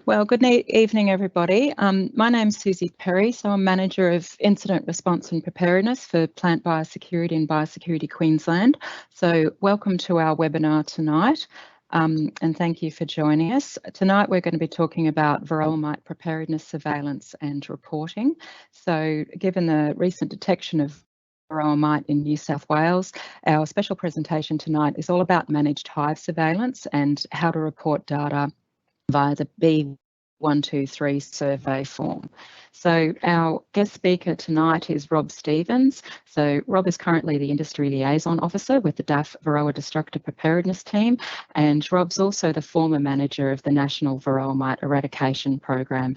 Well, evening, everybody. My name's Susie Perry, so I'm Manager of Incident Response and Preparedness for Plant Biosecurity and Biosecurity Queensland. So welcome to our webinar tonight, and thank you for joining us. Tonight we're going to be talking about varroa mite preparedness, surveillance and reporting. So given the recent detection of varroa mite in New South Wales, our special presentation tonight is all about managed hive surveillance and how to report data via the B123 survey form. So our guest speaker tonight is Rob Stevens. So Rob is currently the Industry Liaison Officer with the DAF Varroa Destructor Preparedness Team, and Rob's also the former manager of the National Varroa Mite Eradication Program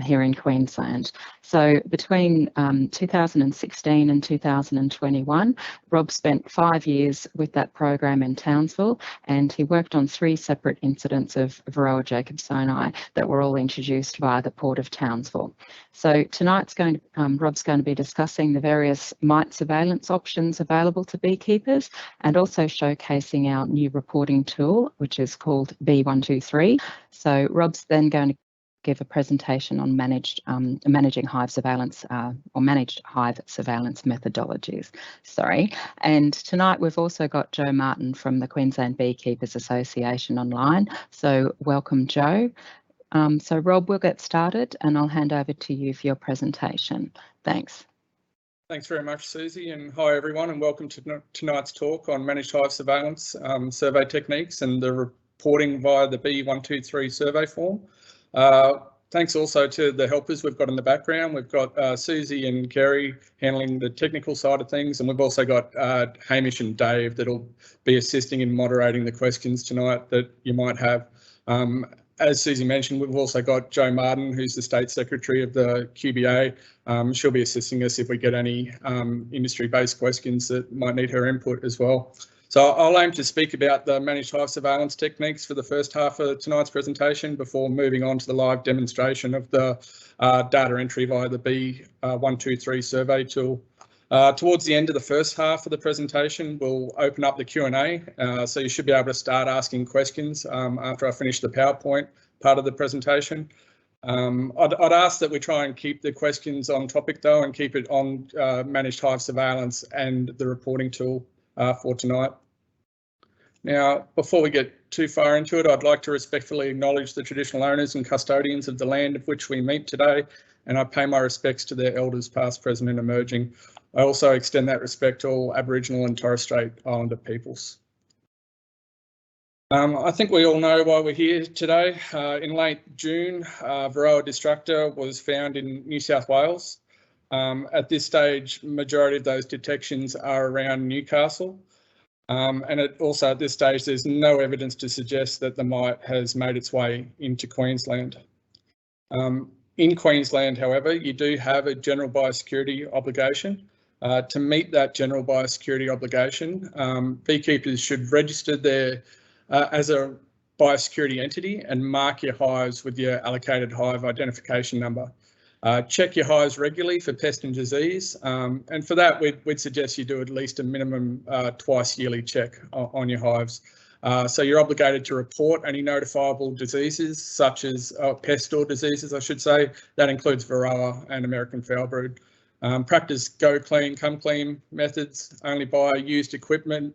here in Queensland. So between 2016 and 2021, Rob spent 5 years with that program in Townsville, and he worked on 3 separate incidents of Varroa jacobsoni that were all introduced via the Port of Townsville. So tonight's Rob's going to be discussing the various mite surveillance options available to beekeepers, and also showcasing our new reporting tool, which is called B123. So Rob's then going to give a presentation on managing hive surveillance or managed hive surveillance methodologies. And tonight we've also got Joe Martin from the Queensland Beekeepers Association online. So welcome, Joe. So Rob, we'll get started and I'll hand over to you for your presentation. Thanks. Thanks very much, Susie, and hi everyone, and welcome to tonight's talk on managed hive surveillance survey techniques and the reporting via the B123 survey form. Thanks also to the helpers we've got in the background. We've got Susie and Kerry handling the technical side of things, and we've also got Hamish and Dave that'll be assisting in moderating the questions tonight that you might have. As Susie mentioned, we've also got Joe Martin, who's the State Secretary of the QBA. She'll be assisting us if we get any industry-based questions that might need her input as well. So I'll aim to speak about the managed hive surveillance techniques for the first half of tonight's presentation before moving on to the live demonstration of the data entry via the B123 survey tool. Towards the end of the first half of the presentation, we'll open up the Q&A, so you should be able to start asking questions after I finish the PowerPoint part of the presentation. I'd ask that we try and keep the questions on topic though, and keep it on managed hive surveillance and the reporting tool for tonight. Now, before we get too far into it, I'd like to respectfully acknowledge the traditional owners and custodians of the land of which we meet today, and I pay my respects to their elders past, present and emerging. I also extend that respect to all Aboriginal and Torres Strait Islander peoples. I think we all know why we're here today. In late June, Varroa destructor was found in New South Wales. At this stage, majority of those detections are around Newcastle. And also at this stage, there's no evidence to suggest that the mite has made its way into Queensland. In Queensland, however, you do have a general biosecurity obligation. To meet that general biosecurity obligation, beekeepers should register their as a biosecurity entity and mark your hives with your allocated hive identification number. Check your hives regularly for pest and disease, and for that we'd suggest you do at least a minimum twice yearly check on your hives. So you're obligated to report any notifiable diseases, such as pest or diseases, I should say. That includes Varroa and American foulbrood. Practice go clean, come clean methods. Only buy used equipment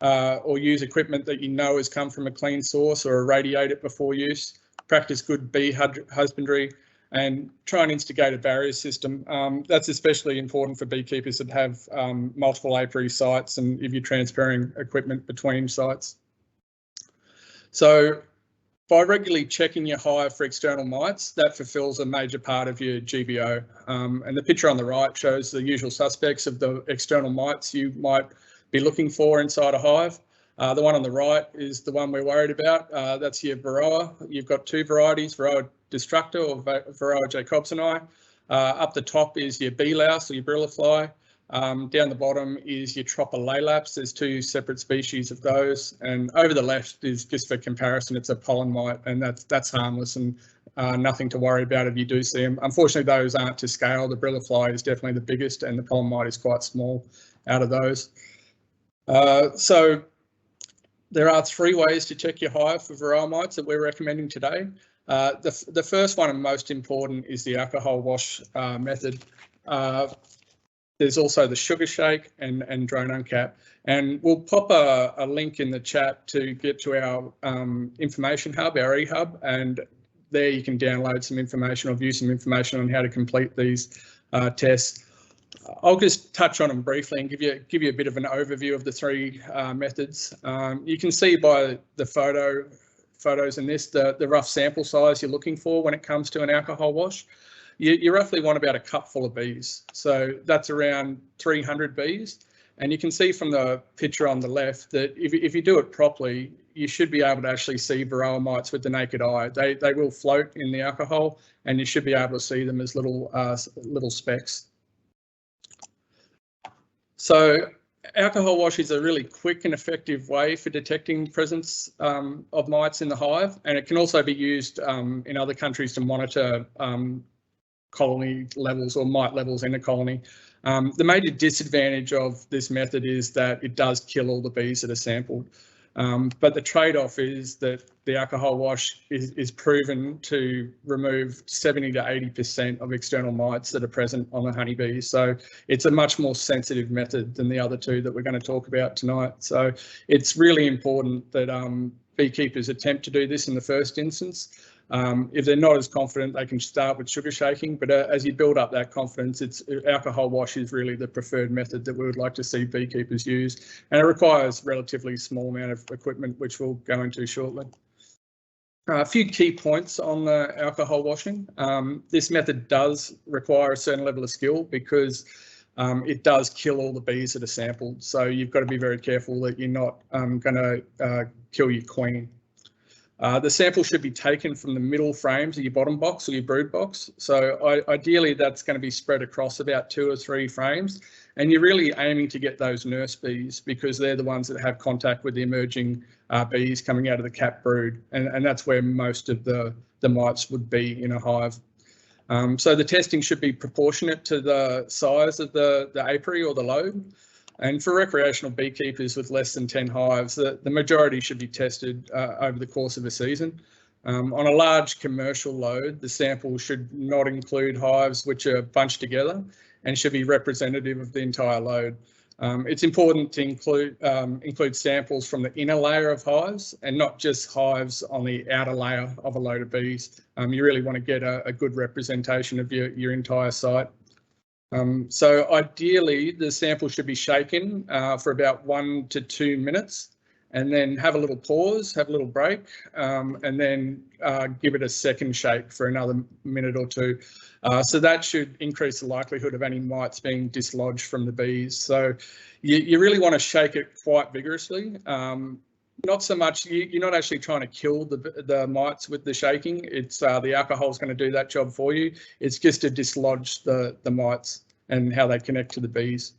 or use equipment that you know has come from a clean source, or irradiate it before use. Practice good bee husbandry, and try and instigate a barrier system. That's especially important for beekeepers that have multiple apiary sites, and if you're transferring equipment between sites. So by regularly checking your hive for external mites, that fulfills a major part of your GBO. And the picture on the right shows the usual suspects of the external mites you might be looking for inside a hive. The one on the right is the one we're worried about. That's your Varroa. You've got 2 varieties, Varroa destructor or Varroa jacobsoni. Up the top is your bee louse or your barilla fly. Down the bottom is your Tropolaelaps. There's 2 separate species of those. And over the left is, just for comparison, it's a pollen mite, and that's harmless and nothing to worry about if you do see them. Unfortunately, those aren't to scale. The barilla fly is definitely the biggest, and the pollen mite is quite small out of those. So there are 3 ways to check your hive for varroa mites that we're recommending today. The first one and most important is the alcohol wash method. There's also the sugar shake and drone uncap. And we'll pop a link in the chat to get to our information hub, our eHub, and there you can download some information or view some information on how to complete these tests. I'll just touch on them briefly and give you a bit of an overview of the three methods. You can see by the photos in this the rough sample size you're looking for when it comes to an alcohol wash. You roughly want about a cup full of bees. So that's around 300 bees. And you can see from the picture on the left that if you do it properly, you should be able to actually see varroa mites with the naked eye. They will float in the alcohol and you should be able to see them as little specks. So alcohol wash is a really quick and effective way for detecting presence of mites in the hive. And it can also be used in other countries to monitor colony levels or mite levels in a colony. The major disadvantage of this method is that it does kill all the bees that are sampled. But the trade-off is that the alcohol wash is proven to remove 70 to 80% of external mites that are present on the honeybees. So it's a much more sensitive method than the other two that we're going to talk about tonight. So it's really important that beekeepers attempt to do this in the first instance. If they're not as confident, they can start with sugar shaking, but as you build up that confidence, alcohol wash is really the preferred method that we would like to see beekeepers use, and it requires relatively small amount of equipment, which we'll go into shortly. A few key points on the alcohol washing. This method does require a certain level of skill because it does kill all the bees that are sampled, so you've got to be very careful that you're not going to kill your queen. The sample should be taken from the middle frames of your bottom box or your brood box. So ideally that's going to be spread across about 2 or 3 frames. And you're really aiming to get those nurse bees because they're the ones that have contact with the emerging bees coming out of the cap brood. And that's where most of the mites would be in a hive. So the testing should be proportionate to the size of the apiary or the load. And for recreational beekeepers with less than 10 hives, the majority should be tested over the course of a season. On a large commercial load, the sample should not include hives which are bunched together and should be representative of the entire load. It's important to include samples from the inner layer of hives and not just hives on the outer layer of a load of bees. You really want to get a good representation of your entire site. So ideally the sample should be shaken for about 1 to 2 minutes and then have a little pause, have a little break, and then give it a second shake for another minute or 2. So that should increase the likelihood of any mites being dislodged from the bees. So you really want to shake it quite vigorously. Not so much, you're not actually trying to kill the mites with the shaking. It's the alcohol is going to do that job for you. It's just to dislodge the mites and how they connect to the bees.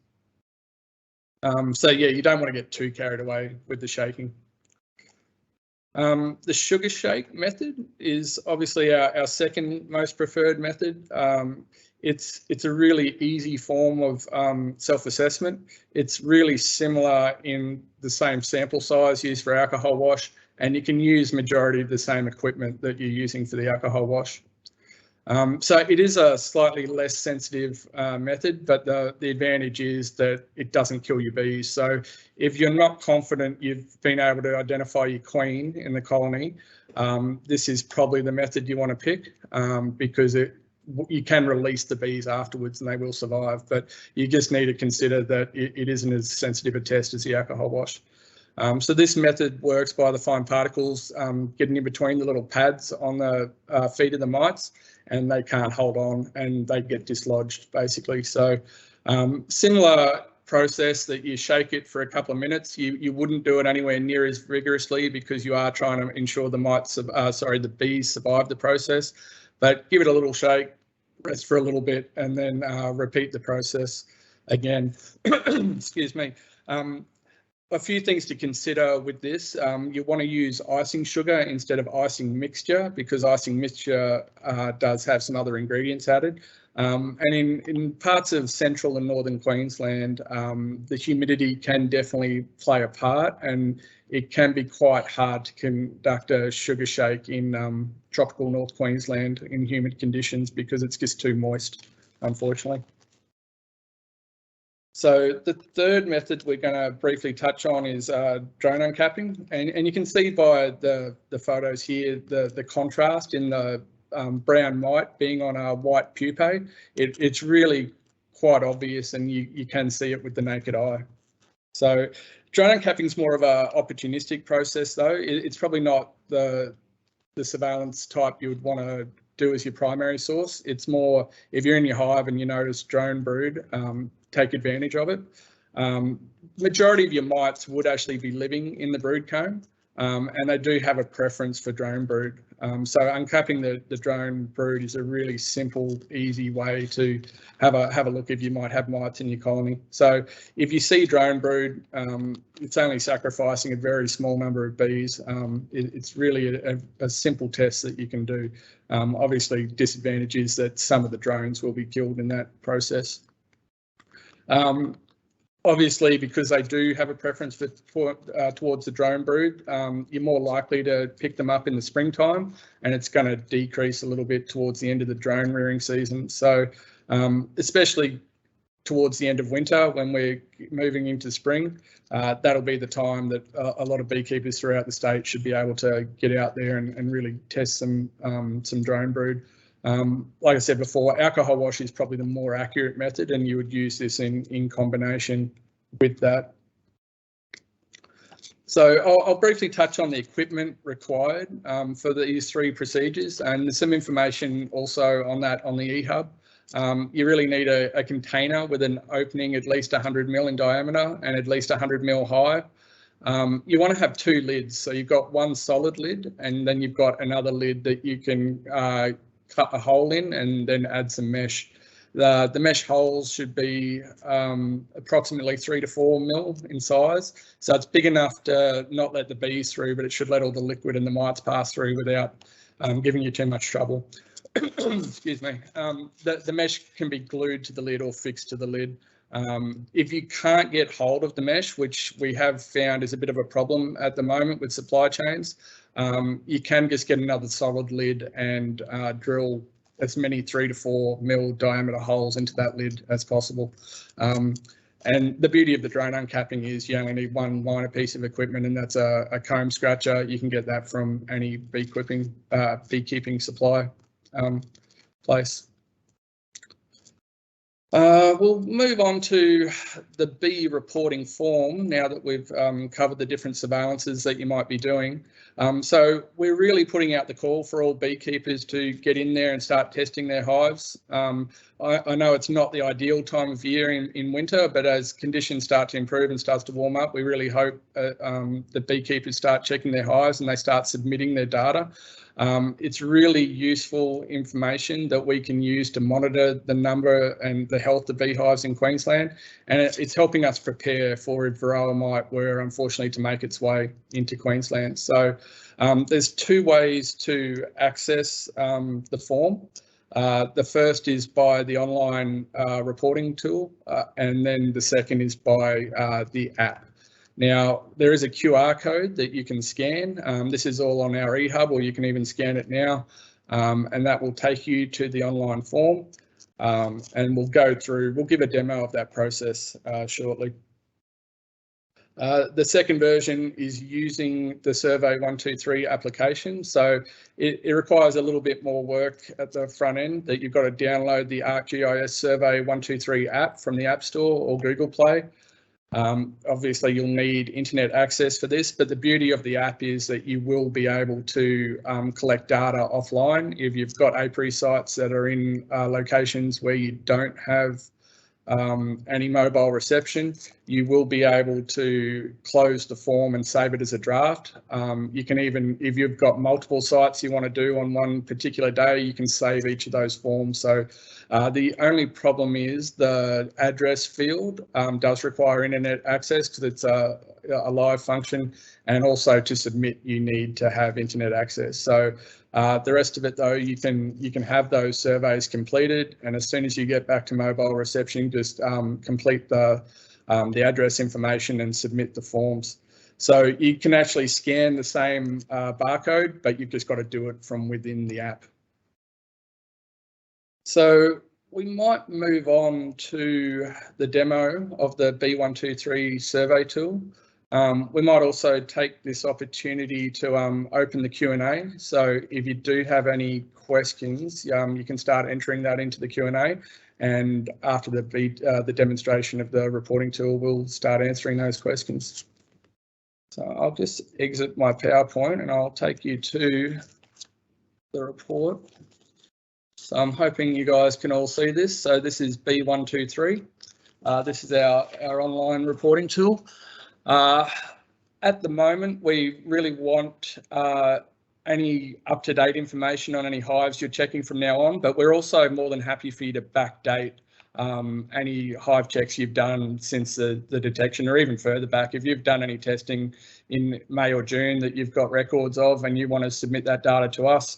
So yeah, you don't want to get too carried away with the shaking. The sugar shake method is obviously our second most preferred method. It's a really easy form of self-assessment. It's really similar in the same sample size used for alcohol wash, and you can use majority of the same equipment that you're using for the alcohol wash. So it is a slightly less sensitive method, but the advantage is that it doesn't kill your bees. So if you're not confident you've been able to identify your queen in the colony, this is probably the method you want to pick because you can release the bees afterwards and they will survive, but you just need to consider that it isn't as sensitive a test as the alcohol wash. So this method works by the fine particles getting in between the little pads on the feet of the mites, and they can't hold on and they get dislodged basically. So similar process that you shake it for a couple of minutes. You wouldn't do it anywhere near as vigorously because you are trying to ensure the bees survive the process, but give it a little shake, rest for a little bit, and then repeat the process again. Excuse me. a few things to consider with this. You want to use icing sugar instead of icing mixture, because icing mixture does have some other ingredients added. And in parts of central and northern Queensland, the humidity can definitely play a part, and it can be quite hard to conduct a sugar shake in tropical North Queensland in humid conditions because it's just too moist, unfortunately. So the third method we're going to briefly touch on is drone uncapping, and you can see by the photos here the contrast in the brown mite being on a white pupae. It's really quite obvious, and you can see it with the naked eye. So drone uncapping is more of a opportunistic process, though. It's probably not the surveillance type you would want to do as your primary source. It's more if you're in your hive and you notice drone brood, take advantage of it. Majority of your mites would actually be living in the brood comb, and they do have a preference for drone brood. So uncapping the drone brood is a really simple, easy way to have a look if you might have mites in your colony. So if you see drone brood, it's only sacrificing a very small number of bees. It's really a simple test that you can do. Obviously, disadvantage is that some of the drones will be killed in that process. Obviously, because they do have a preference towards the drone brood, you're more likely to pick them up in the springtime, and it's going to decrease a little bit towards the end of the drone rearing season. So especially towards the end of winter, when we're moving into spring, that'll be the time that a lot of beekeepers throughout the state should be able to get out there and really test some drone brood. Like I said before, alcohol wash is probably the more accurate method, and you would use this in combination with that. So I'll briefly touch on the equipment required for these three procedures, and there's some information also on that on the eHub. You really need a container with an opening at least 100 mil in diameter and at least 100 mil high. You want to have two lids, so you've got one solid lid, and then you've got another lid that you can cut a hole in and then add some mesh. The mesh holes should be approximately 3 to 4 mil in size, so it's big enough to not let the bees through, but it should let all the liquid and the mites pass through without giving you too much trouble. Excuse me. The mesh can be glued to the lid or fixed to the lid. If you can't get hold of the mesh, which we have found is a bit of a problem at the moment with supply chains, you can just get another solid lid and drill as many 3 to 4 mil diameter holes into that lid as possible. And the beauty of the drone uncapping is you only need one minor piece of equipment, and that's a comb scratcher. You can get that from any beekeeping supply place. We'll move on to the bee reporting form now that we've covered the different surveillances that you might be doing. So we're really putting out the call for all beekeepers to get in there and start testing their hives. I know it's not the ideal time of year in winter, but as conditions start to improve and starts to warm up, we really hope that beekeepers start checking their hives and they start submitting their data. It's really useful information that we can use to monitor the number and the health of beehives in Queensland, and it's helping us prepare for if varroa might were unfortunately to make its way into Queensland. So there's two ways to access the form. The first is by the online reporting tool, and then the second is by the app. Now, there is a QR code that you can scan. This is all on our eHub, or you can even scan it now, and that will take you to the online form, and we'll give a demo of that process shortly. The second version is using the Survey 123 application. So it requires a little bit more work at the front end, that you've got to download the ArcGIS Survey 123 app from the App Store or Google Play. Obviously, you'll need internet access for this, but the beauty of the app is that you will be able to collect data offline. If you've got apiary sites that are in locations where you don't have any mobile reception, you will be able to close the form and save it as a draft. You can even, if you've got multiple sites you want to do on one particular day, you can save each of those forms. So the only problem is the address field does require internet access, because it's a live function, and also to submit you need to have internet access. So the rest of it though, you can have those surveys completed, and as soon as you get back to mobile reception, just complete the address information and submit the forms. So you can actually scan the same barcode, but you've just got to do it from within the app. So we might move on to the demo of the B123 survey tool. We might also take this opportunity to open the Q&A. So if you do have any questions, you can start entering that into the Q&A. And after the demonstration of the reporting tool, we'll start answering those questions. So I'll just exit my PowerPoint and I'll take you to the report. So I'm hoping you guys can all see this. So this is B123. This is our online reporting tool. At the moment, we really want any up-to-date information on any hives you're checking from now on, but we're also more than happy for you to backdate any hive checks you've done since the detection, or even further back. If you've done any testing in May or June that you've got records of and you want to submit that data to us,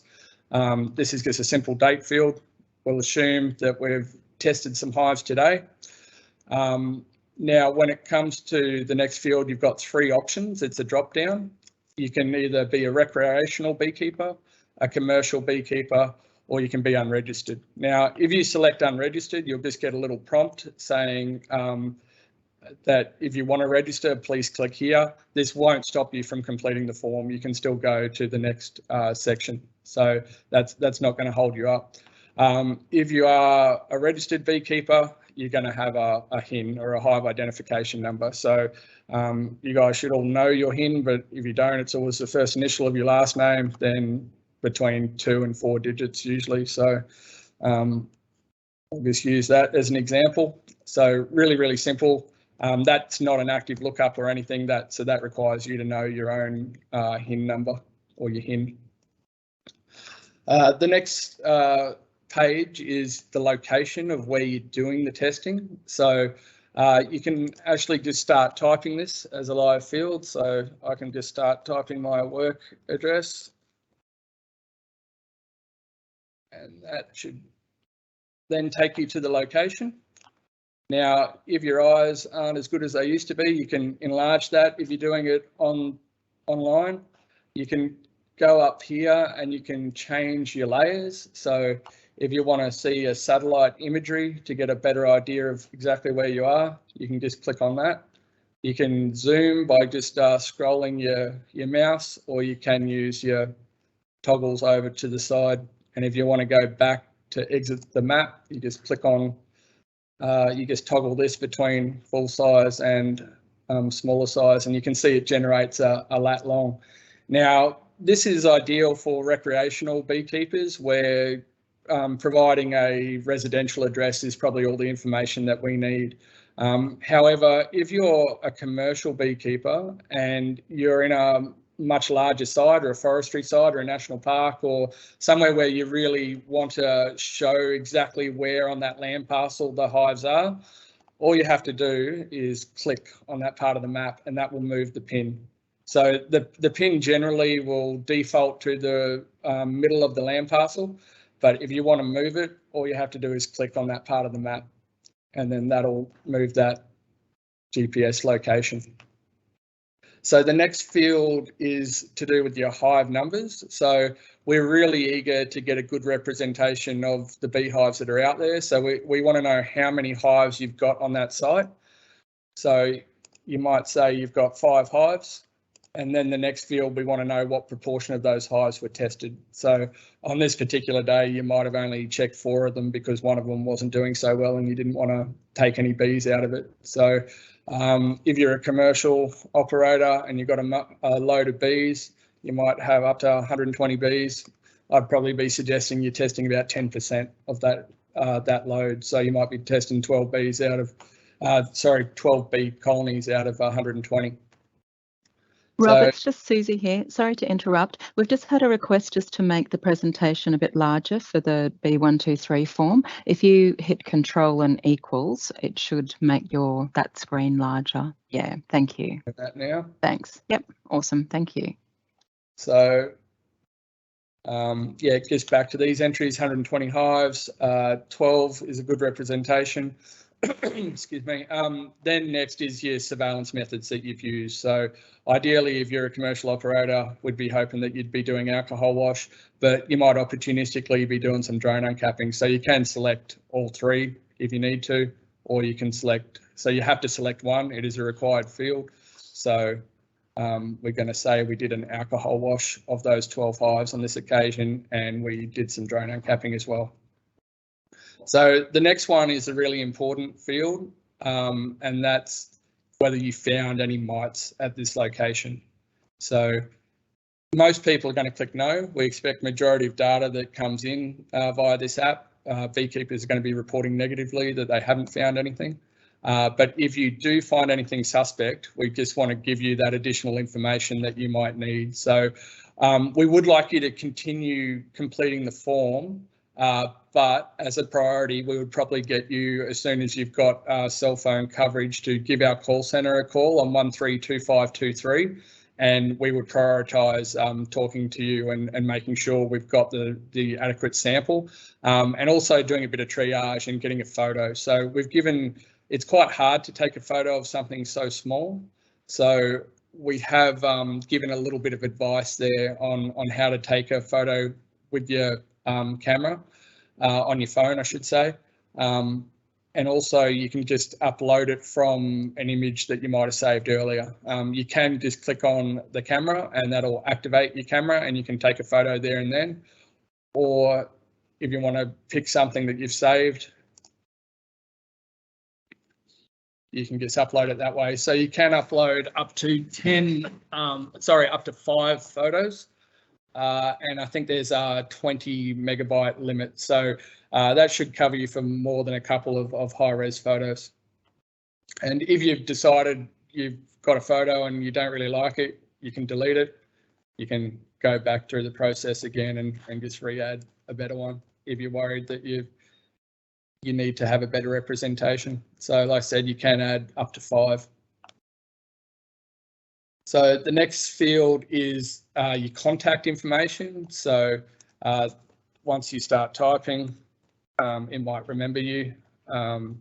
this is just a simple date field. We'll assume that we've tested some hives today. Now, when it comes to the next field, you've got three options. It's a drop down. You can either be a recreational beekeeper, a commercial beekeeper, or you can be unregistered. Now, if you select unregistered, you'll just get a little prompt saying that if you want to register, please click here. This won't stop you from completing the form. You can still go to the next section. So that's not going to hold you up. If you are a registered beekeeper, you're going to have a HIN, or a hive identification number. So you guys should all know your HIN, but if you don't, it's always the first initial of your last name, then between 2 and 4 digits usually. So I'll just use that as an example. So really, really simple. That's not an active lookup or anything, so that requires you to know your own HIN number, or your HIN. The next page is the location of where you're doing the testing. So you can actually just start typing this as a live field. So I can just start typing my work address. And that should then take you to the location. Now, if your eyes aren't as good as they used to be, you can enlarge that. If you're doing it online, you can go up here and you can change your layers. So if you want to see a satellite imagery to get a better idea of exactly where you are, you can just click on that. You can zoom by just scrolling your mouse, or you can use your toggles over to the side. And if you want to go back to exit the map, you just click on, you just toggle this between full size and smaller size, and you can see it generates a lat long. Now, this is ideal for recreational beekeepers, where providing a residential address is probably all the information that we need. However, if you're a commercial beekeeper and you're in a much larger site, or a forestry site, or a national park, or somewhere where you really want to show exactly where on that land parcel the hives are, all you have to do is click on that part of the map, and that will move the pin. So the pin generally will default to the middle of the land parcel, but if you want to move it, all you have to do is click on that part of the map, and then that'll move that GPS location. So the next field is to do with your hive numbers. So we're really eager to get a good representation of the beehives that are out there. So we want to know how many hives you've got on that site. So you might say you've got 5 hives, and then the next field, we want to know what proportion of those hives were tested. So on this particular day, you might have only checked 4 of them because one of them wasn't doing so well and you didn't want to take any bees out of it. So if you're a commercial operator and you've got a load of bees, you might have up to 120 bees. I'd probably be suggesting you're testing about 10% of that load. So you might be testing 12 bees out of, 12 bee colonies out of 120. Rob, So, it's just Susie here. Sorry to interrupt. We've just had a request just to make the presentation a bit larger for the B123 form. If you hit Control and equals, it should make that screen larger. Yeah, thank you. that now. Thanks. Yep, awesome. Thank you. So, yeah, just back to these entries, 120 hives, 12 is a good representation. Excuse me. Then next is your surveillance methods that you've used. So ideally, if you're a commercial operator, we'd be hoping that you'd be doing alcohol wash, but you might opportunistically be doing some drone uncapping. So you can select all three if you need to, or you can select, so you have to select one. It is a required field. So we're going to say we did an alcohol wash of those 12 hives on this occasion, and we did some drone uncapping as well. So the next one is a really important field, and that's whether you found any mites at this location. So most people are going to click no. We expect majority of data that comes in via this app, beekeepers are going to be reporting negatively that they haven't found anything. But if you do find anything suspect, we just want to give you that additional information that you might need. So we would like you to continue completing the form, but as a priority, we would probably get you, as soon as you've got cell phone coverage, to give our call centre a call on 132523, and we would prioritise talking to you and making sure we've got the adequate sample, and also doing a bit of triage and getting a photo. So we've given, it's quite hard to take a photo of something so small. So we have given a little bit of advice there on how to take a photo with your camera, on your phone, I should say. And also you can just upload it from an image that you might have saved earlier. You can just click on the camera and that'll activate your camera and you can take a photo there and then. Or if you want to pick something that you've saved, you can just upload it that way. So you can upload up to 5 photos. And I think there's a 20 megabyte limit. So that should cover you for more than a couple of high-res photos. And if you've decided you've got a photo and you don't really like it, you can delete it. You can go back through the process again and just re-add a better one if you're worried that you need to have a better representation. So like I said, you can add up to 5. So the next field is your contact information. So once you start typing, it might remember you. And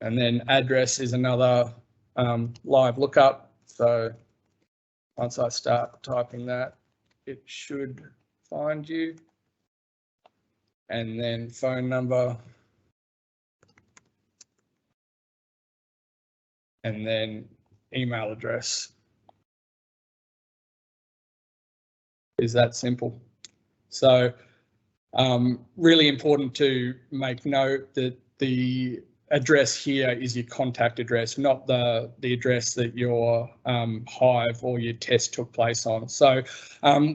then address is another live lookup. So once I start typing that, it should find you. And then phone number. And then email address. Is that simple? So really important to make note that the address here is your contact address, not the address that your hive or your test took place on. So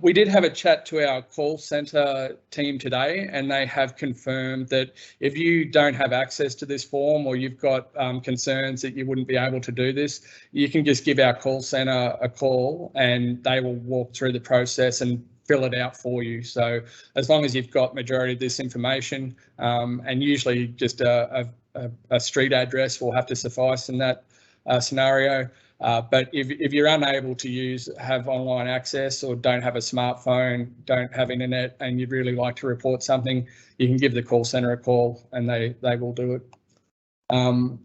we did have a chat to our call centre team today, and they have confirmed that if you don't have access to this form or you've got concerns that you wouldn't be able to do this, you can just give our call centre a call and they will walk through the process and fill it out for you. So as long as you've got majority of this information, and usually just a street address will have to suffice in that scenario. But if you're unable to have online access or don't have a smartphone, don't have internet, and you'd really like to report something, you can give the call centre a call and they will do it.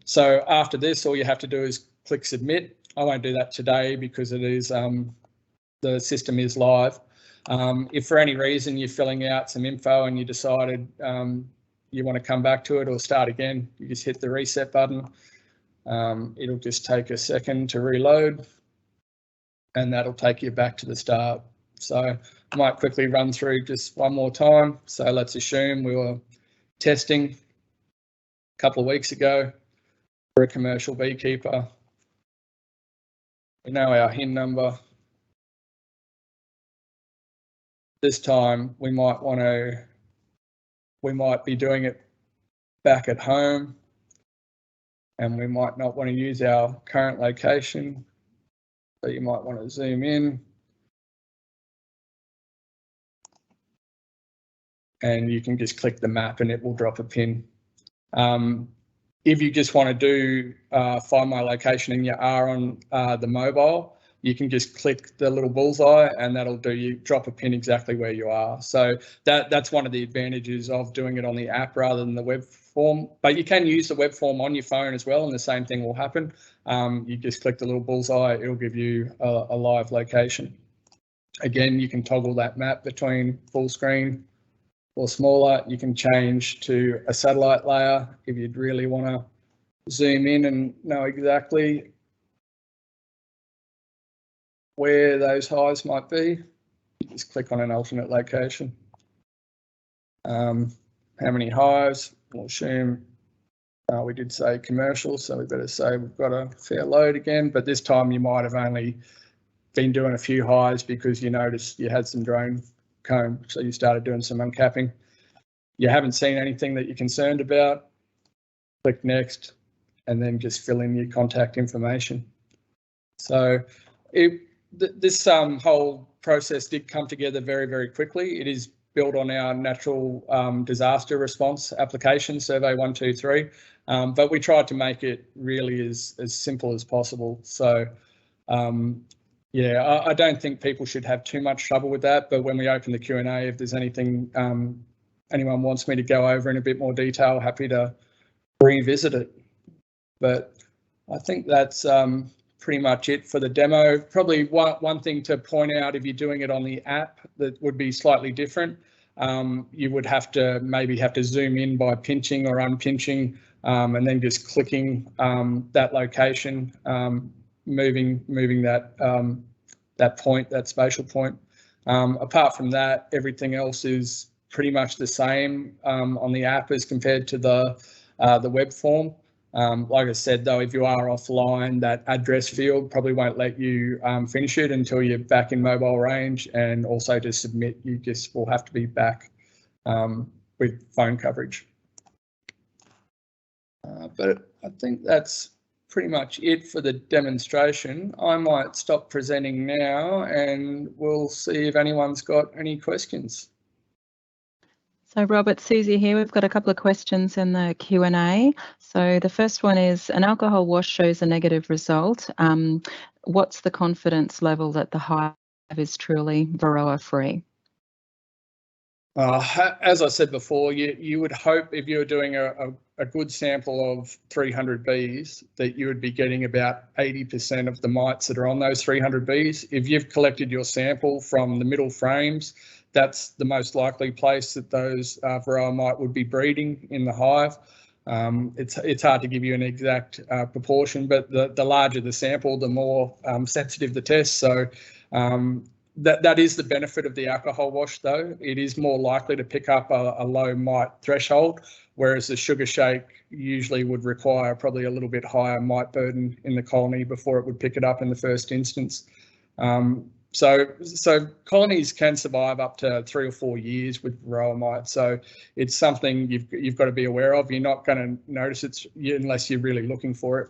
So after this, all you have to do is click submit. I won't do that today because it is the system is live. If for any reason you're filling out some info and you decided you want to come back to it or start again, you just hit the reset button. It'll just take a second to reload and that'll take you back to the start. So I might quickly run through just one more time. So let's assume we were testing a couple of weeks ago for a commercial beekeeper. We know our HIN number. This time we might be doing it back at home. and we might not want to use our current location. So you might want to zoom in. And you can just click the map and it will drop a pin. If you just want to do find my location and you are on the mobile, you can just click the little bullseye and that'll drop a pin exactly where you are. So that's one of the advantages of doing it on the app rather than the web form. But you can use the web form on your phone as well, and the same thing will happen. You just click the little bullseye, it'll give you a live location. Again, you can toggle that map between full screen or smaller. You can change to a satellite layer if you'd really want to zoom in and know exactly where those hives might be. You just click on an alternate location. How many hives? We'll assume we did say commercial, so we better say we've got a fair load again, but this time you might have only been doing a few hives because you noticed you had some drone comb, so you started doing some uncapping. You haven't seen anything that you're concerned about, click next, and then just fill in your contact information. So this whole process did come together very, very quickly. It is built on our natural disaster response application, Survey 123, but we tried to make it really as simple as possible. So yeah, I don't think people should have too much trouble with that, but when we open the Q&A, if there's anything anyone wants me to go over in a bit more detail, happy to revisit it. But I think that's pretty much it for the demo. Probably one thing to point out, if you're doing it on the app, that would be slightly different. You would maybe have to zoom in by pinching or unpinching, and then just clicking that location, moving that point, that spatial point. Apart from that, everything else is pretty much the same on the app as compared to the web form. Like I said, though, if you are offline, that address field probably won't let you finish it until you're back in mobile range, and also to submit, you just will have to be back with phone coverage. But I think that's pretty much it for the demonstration. I might stop presenting now and we'll see if anyone's got any questions. So Robert, Susie here, we've got a couple of questions in the Q&A. So the first one is, an alcohol wash shows a negative result. What's the confidence level that the hive is truly varroa free? As I said before, you would hope if you were doing a good sample of 300 bees that you would be getting about 80% of the mites that are on those 300 bees. If you've collected your sample from the middle frames, that's the most likely place that those varroa mite would be breeding in the hive. It's hard to give you an exact proportion, but the larger the sample, the more sensitive the test. So that is the benefit of the alcohol wash, though. It is more likely to pick up a low mite threshold, whereas the sugar shake usually would require probably a little bit higher mite burden in the colony before it would pick it up in the first instance. So colonies can survive up to 3 or 4 years with varroa mite. So it's something you've got to be aware of. You're not going to notice it unless you're really looking for it.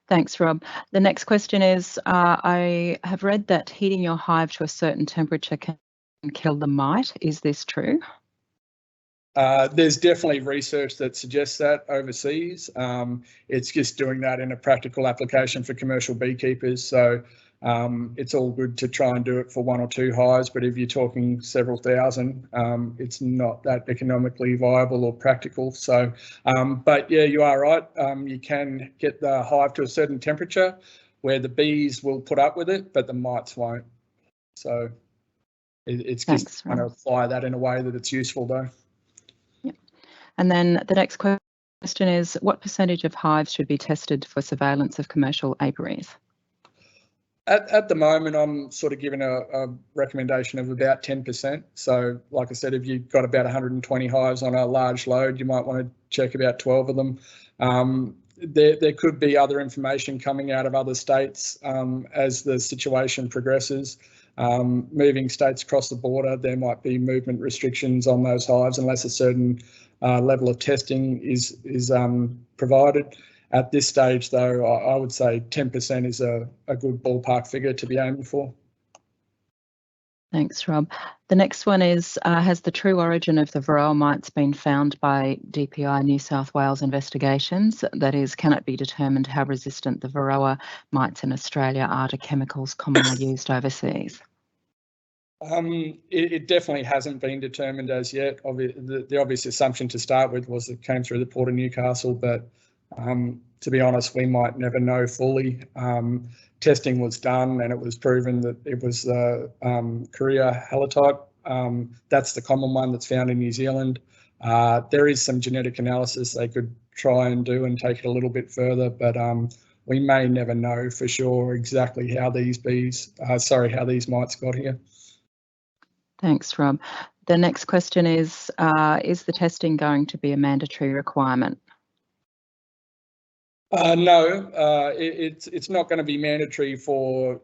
Thanks, Rob. The next question is, I have read that heating your hive to a certain temperature can kill the mite. Is this true? There's definitely research that suggests that overseas. It's just doing that in a practical application for commercial beekeepers. So it's all good to try and do it for 1 or 2 hives, but if you're talking several thousand, it's not that economically viable or practical. So, but yeah, you are right. You can get the hive to a certain temperature where the bees will put up with it, but the mites won't. So it's just trying to apply that in a way that it's useful, though. Yep. And then the next question is, what percentage of hives should be tested for surveillance of commercial apiaries? At the moment, I'm sort of giving a recommendation of about 10%. So like I said, if you've got about 120 hives on a large load, you might want to check about 12 of them. There could be other information coming out of other states as the situation progresses. moving states across the border, there might be movement restrictions on those hives unless a certain level of testing is provided. At this stage, though, I would say 10% is a good ballpark figure to be aiming for. Thanks, Rob. The next one is, has the true origin of the varroa mites been found by DPI New South Wales investigations? That is, can it be determined how resistant the varroa mites in Australia are to chemicals commonly used overseas? It definitely hasn't been determined as yet. The obvious assumption to start with was it came through the Port of Newcastle, but to be honest, we might never know fully. Testing was done and it was proven that it was the Korea halotype. That's the common one that's found in New Zealand. There is some genetic analysis they could try and do and take it a little bit further, but we may never know for sure exactly how these how these mites got here. Thanks, Rob. The next question is the testing going to be a mandatory requirement? No, it's not going to be mandatory for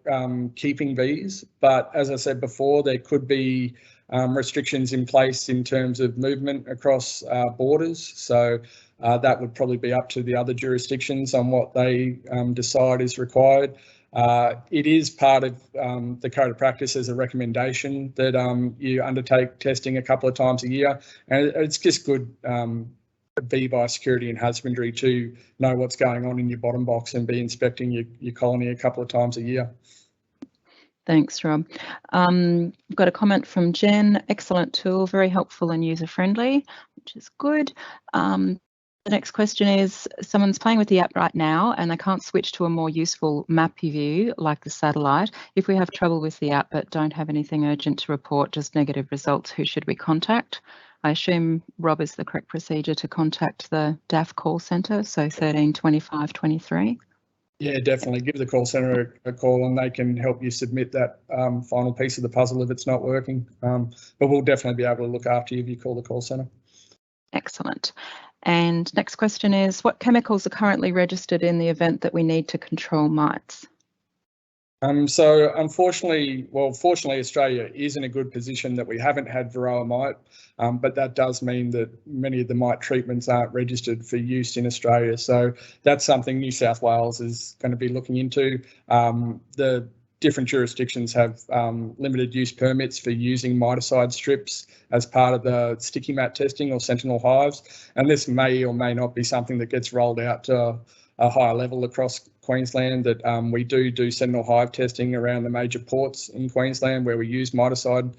keeping bees, but as I said before, there could be restrictions in place in terms of movement across borders. So that would probably be up to the other jurisdictions on what they decide is required. It is part of the Code of Practice as a recommendation that you undertake testing a couple of times a year, and it's just good bee biosecurity and husbandry to know what's going on in your bottom box and be inspecting your colony a couple of times a year. Thanks, Rob. I've got a comment from Jen. Excellent tool, very helpful and user-friendly, which is good. The next question is, someone's playing with the app right now and they can't switch to a more useful map view like the satellite. If we have trouble with the app but don't have anything urgent to report, just negative results, who should we contact? I assume, Rob, is the correct procedure to contact the DAF call centre, so 13 25 23? Yeah, definitely. Give the call centre a call and they can help you submit that final piece of the puzzle if it's not working. But we'll definitely be able to look after you if you call the call centre. Excellent. And next question is, what chemicals are currently registered in the event that we need to control mites? So unfortunately, fortunately, Australia is in a good position that we haven't had varroa mite, but that does mean that many of the mite treatments aren't registered for use in Australia. So that's something New South Wales is going to be looking into. The different jurisdictions have limited use permits for using miticide strips as part of the sticky mat testing or sentinel hives, and this may or may not be something that gets rolled out to a higher level across Queensland. That we do sentinel hive testing around the major ports in Queensland where we use miticide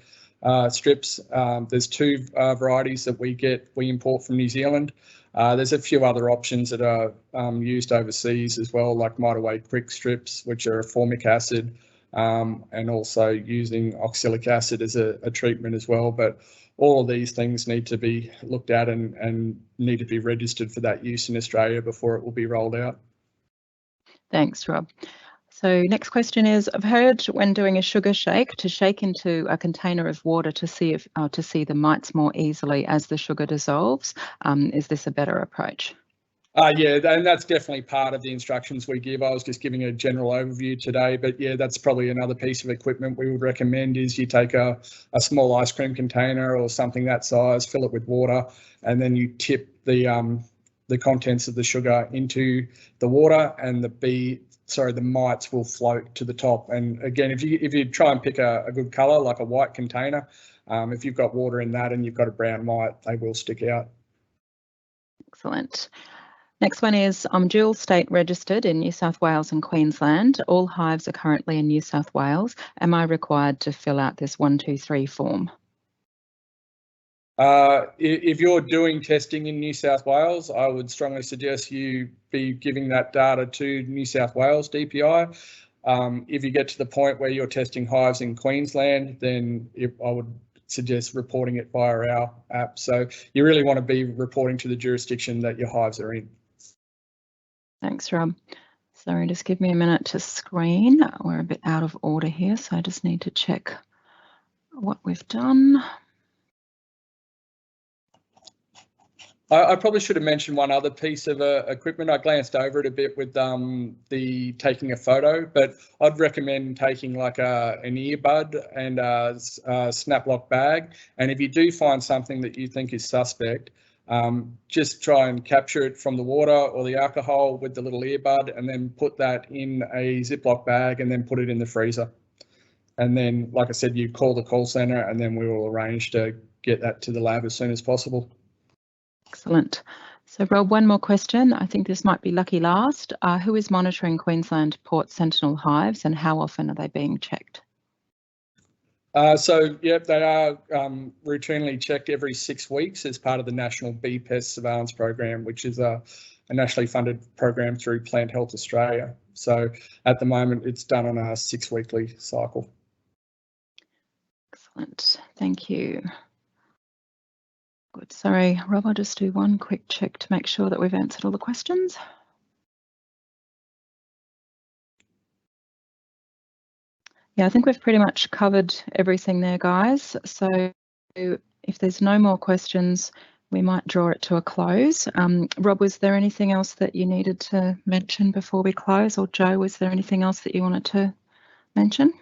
strips. There's two varieties that we import from New Zealand. There's a few other options that are used overseas as well, like Mite Away Quick strips, which are formic acid, and also using oxalic acid as a treatment as well. But all of these things need to be looked at and need to be registered for that use in Australia before it will be rolled out. Thanks, Rob. So next question is, I've heard when doing a sugar shake to shake into a container of water to see the mites more easily as the sugar dissolves. Is this a better approach? Yeah, and that's definitely part of the instructions we give. I was just giving a general overview today, but yeah, that's probably another piece of equipment we would recommend is you take a small ice cream container or something that size, fill it with water, and then you tip the contents of the sugar into the water, and the mites will float to the top. And again, if you try and pick a good colour like a white container, if you've got water in that and you've got a brown mite, they will stick out. Excellent. Next one is, I'm dual state registered in New South Wales and Queensland. All hives are currently in New South Wales. Am I required to fill out this 123 form? If you're doing testing in New South Wales, I would strongly suggest you be giving that data to New South Wales DPI. If you get to the point where you're testing hives in Queensland, then I would suggest reporting it via our app. So you really want to be reporting to the jurisdiction that your hives are in. Thanks, Rob. Sorry, just give me a minute to screen. We're a bit out of order here, so I just need to check what we've done. I probably should have mentioned one other piece of equipment. I glanced over it a bit with the taking a photo, but I'd recommend taking like an earbud and a snap lock bag. And if you do find something that you think is suspect, just try and capture it from the water or the alcohol with the little earbud, and then put that in a Ziploc bag and then put it in the freezer. And then, like I said, you call the call centre and then we will arrange to get that to the lab as soon as possible. Excellent. So Rob, one more question. I think this might be lucky last. Who is monitoring Queensland Port Sentinel hives and how often are they being checked? So, yep, they are routinely checked every 6 weeks as part of the National Bee Pest Surveillance Program, which is a nationally funded program through Plant Health Australia. So at the moment, it's done on a 6-weekly cycle. Excellent. Thank you. Good. Sorry, Rob, I'll just do one quick check to make sure that we've answered all the questions. Yeah, I think we've pretty much covered everything there, guys. So if there's no more questions, we might draw it to a close. Rob, was there anything else that you needed to mention before we close? Or Joe, was there anything else that you wanted to mention?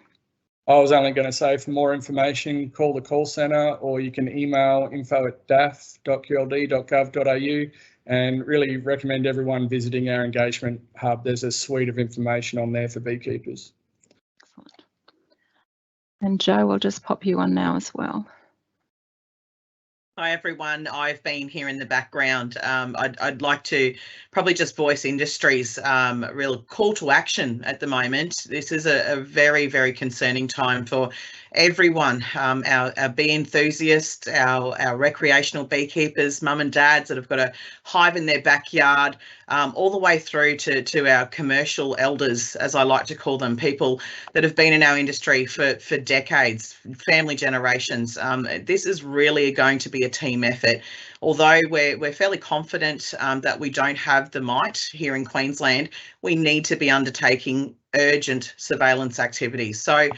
I was only going to say, for more information, call the call centre, or you can email info@daf.qld.gov.au, and really recommend everyone visiting our engagement hub. There's a suite of information on there for beekeepers. Excellent. And Joe, I'll just pop you on now as well. Hi everyone, I've been here in the background. I'd like to probably just voice industry's real call to action at the moment. This is a very, very concerning time for everyone, our bee enthusiasts, our recreational beekeepers, mum and dads that have got a hive in their backyard, all the way through to our commercial elders, as I like to call them, people that have been in our industry for decades, family generations. This is really going to be a team effort. Although we're fairly confident that we don't have the mite here in Queensland, we need to be undertaking urgent surveillance activities. So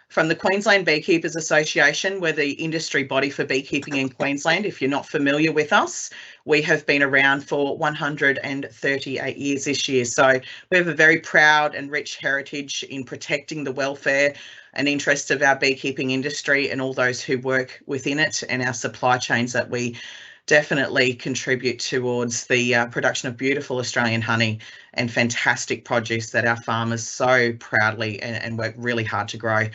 from the Queensland Beekeepers Association, we're the industry body for beekeeping in Queensland. If you're not familiar with us, we have been around for 138 years this year. So we have a very proud and rich heritage in protecting the welfare and interests of our beekeeping industry and all those who work within it, and our supply chains that we definitely contribute towards the production of beautiful Australian honey and fantastic produce that our farmers so proudly and work really hard to grow.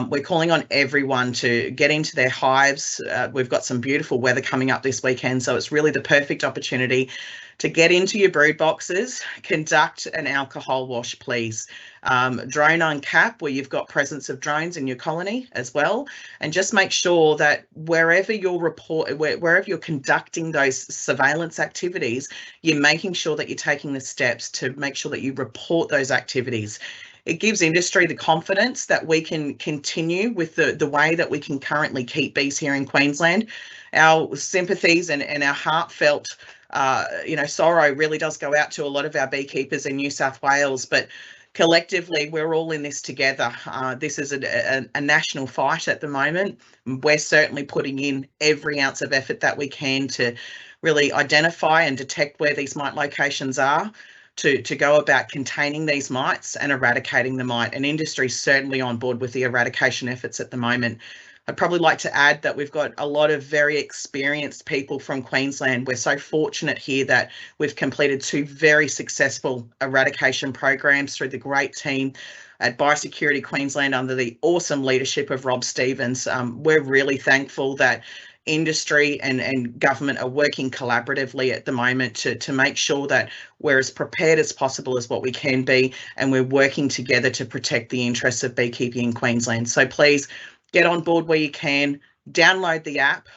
We're calling on everyone to get into their hives. We've got some beautiful weather coming up this weekend, so it's really the perfect opportunity to get into your brood boxes, conduct an alcohol wash, please. Drone uncap, where you've got presence of drones in your colony as well, and just make sure that wherever you're conducting those surveillance activities, you're making sure that you're taking the steps to make sure that you report those activities. It gives industry the confidence that we can continue with the way that we can currently keep bees here in Queensland. Our sympathies and our heartfelt sorrow really does go out to a lot of our beekeepers in New South Wales, but collectively we're all in this together. This is a national fight at the moment. We're certainly putting in every ounce of effort that we can to really identify and detect where these mite locations are, to go about containing these mites and eradicating the mite. And industry is certainly on board with the eradication efforts at the moment. I'd probably like to add that we've got a lot of very experienced people from Queensland. We're so fortunate here that we've completed 2 very successful eradication programs through the great team at Biosecurity Queensland under the awesome leadership of Rob Stevens. We're really thankful that industry and government are working collaboratively at the moment to make sure that we're as prepared as possible as what we can be, and we're working together to protect the interests of beekeeping in Queensland. So please get on board where you can, download the app,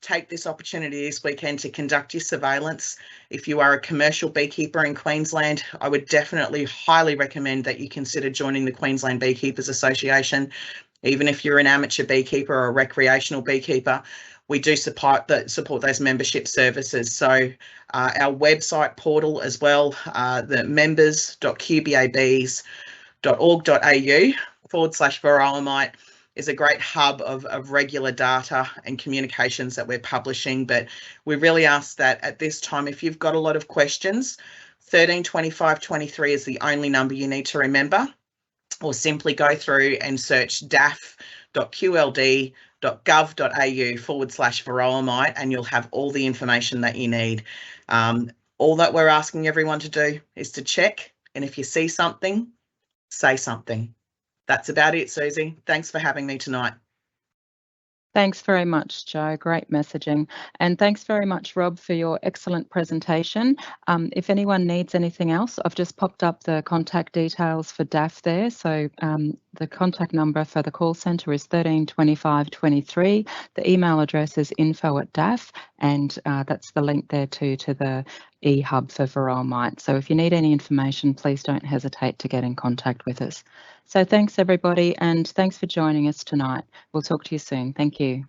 take this opportunity this weekend to conduct your surveillance. If you are a commercial beekeeper in Queensland, I would definitely highly recommend that you consider joining the Queensland Beekeepers Association. Even if you're an amateur beekeeper or a recreational beekeeper, we do support those membership services. So our website portal as well, the members.qbabs.org.au/varroa mite. is a great hub of regular data and communications that we're publishing. But we really ask that at this time, if you've got a lot of questions, 13 25 23 is the only number you need to remember, or simply go through and search daf.qld.gov.au/varroa mite, and you'll have all the information that you need. All that we're asking everyone to do is to check, and if you see something, say something. That's about it, Susie. Thanks for having me tonight. Thanks very much, Jo. Great messaging. And thanks very much, Rob, for your excellent presentation. If anyone needs anything else, I've just popped up the contact details for DAF there. So the contact number for the call centre is 13 25 23. The email address is info@DAF, and that's the link there too to the eHub for varroa mite. So if you need any information, please don't hesitate to get in contact with us. So thanks everybody, and thanks for joining us tonight. We'll talk to you soon. Thank you.